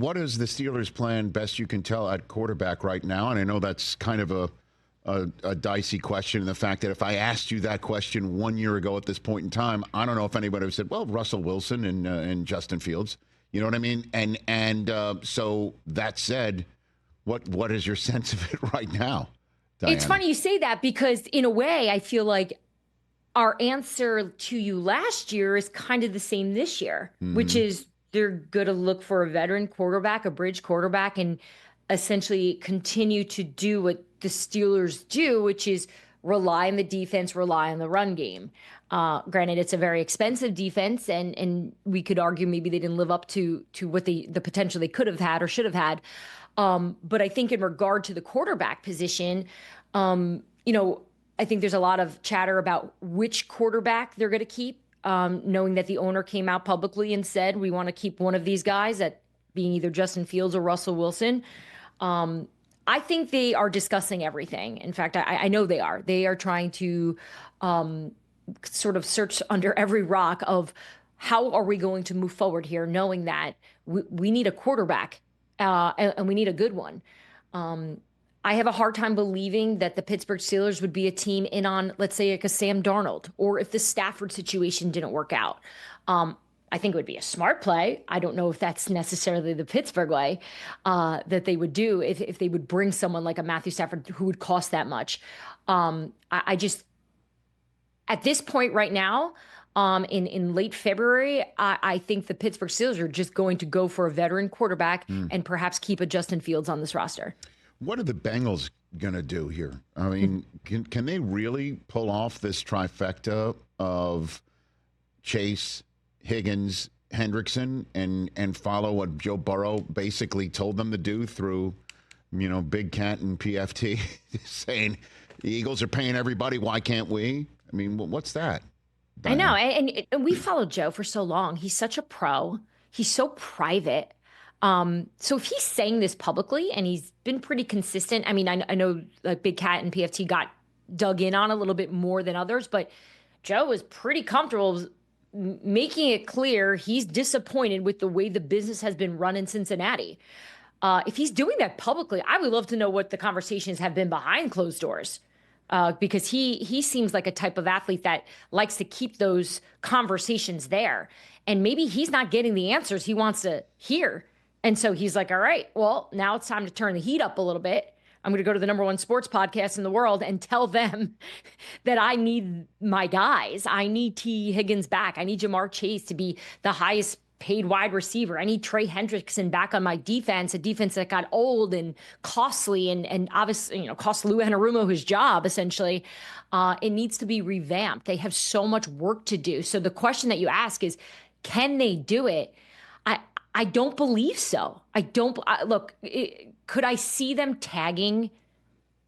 what is the Steelers' plan, best you can tell, at quarterback right now? And I know that's kind of a dicey question. And the fact that if I asked you that question 1 year ago at this point in time, I don't know if anybody would have said, well, Russell Wilson and Justin Fields. You know what I mean? And so that said, what is your sense of it right now, Dianna? It's funny you say that because in a way, I feel like our answer to you last year is kind of the same this year, which is they're going to look for a veteran quarterback, a bridge quarterback, and essentially continue to do what the Steelers do, which is rely on the defense, rely on the run game. Granted, it's a very expensive defense, and we could argue maybe they didn't live up to what the potential they could have had or should have had. But I think in regard to the quarterback position, I think there's a lot of chatter about which quarterback they're going to keep, knowing that the owner came out publicly and said, we want to keep one of these guys, at being either Justin Fields or Russell Wilson. I think they are discussing everything. In fact, I know they are. They are trying to sort of search under every rock of how are we going to move forward here, knowing that we need a quarterback and we need a good one. I have a hard time believing that the Pittsburgh Steelers would be a team in on, let's say, like a Sam Darnold, or if the Stafford situation didn't work out. I think it would be a smart play. I don't know if that's necessarily the Pittsburgh way that they would do if they would bring someone like a Matthew Stafford who would cost that much. I just, at this point right now, in late February, I think the Pittsburgh Steelers are just going to go for a veteran quarterback and perhaps keep a Justin Fields on this roster. What are the Bengals going to do here? I mean, can they really pull off this trifecta of Chase, Higgins, Hendrickson, and follow what Joe Burrow basically told them to do through, Big Cat and PFT, saying the Eagles are paying everybody, why can't we? I mean, what's that? I know, and we followed Joe for so long. He's such a pro. He's so private. So if he's saying this publicly, and he's been pretty consistent, I mean, I know like Big Cat and PFT got dug in on a little bit more than others, but Joe was pretty comfortable making it clear he's disappointed with the way the business has been run in Cincinnati. If he's doing that publicly, I would love to know what the conversations have been behind closed doors. Because he seems like a type of athlete that likes to keep those conversations there. And maybe he's not getting the answers he wants to hear. And so he's like, all right, well, now it's time to turn the heat up a little bit. I'm going to go to the #1 sports podcast in the world and tell them that I need my guys. I need T. Higgins back. I need Jamar Chase to be the highest paid wide receiver. I need Trey Hendrickson back on my defense, a defense that got old and costly and obviously, cost Lou Anarumo his job, essentially. It needs to be revamped. They have so much work to do. So the question that you ask is, can they do it? I don't believe so. Could I see them tagging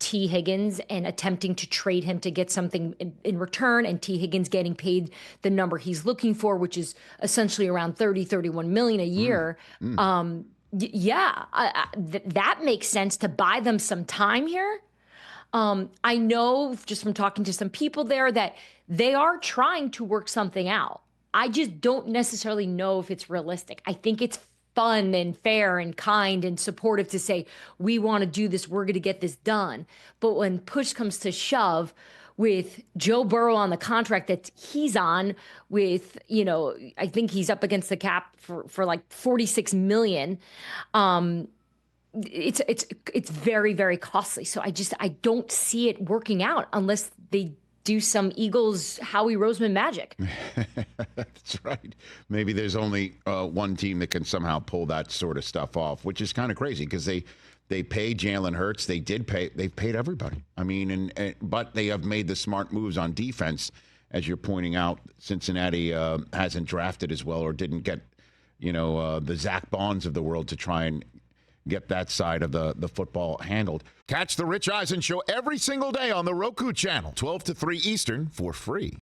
T. Higgins and attempting to trade him to get something in return, and T. Higgins getting paid the number he's looking for, which is essentially around 31 million a year? That makes sense to buy them some time here. I know just from talking to some people there that they are trying to work something out. I just don't necessarily know if it's realistic. I think it's fun and fair and kind and supportive to say, we want to do this, we're going to get this done. But when push comes to shove, with Joe Burrow on the contract that he's on with, I think he's up against the cap for like $46 million. It's very, very costly. So I don't see it working out unless they do some Eagles Howie Roseman magic. That's right. Maybe there's only one team that can somehow pull that sort of stuff off, which is kind of crazy because they paid Jalen Hurts. They've paid everybody. I mean, but they have made the smart moves on defense, as you're pointing out. Cincinnati hasn't drafted as well, or didn't get, the Zach Bonds of the world to try and get that side of the football handled. Catch the Rich Eisen Show every single day on the Roku channel, 12 to 3 Eastern, for free.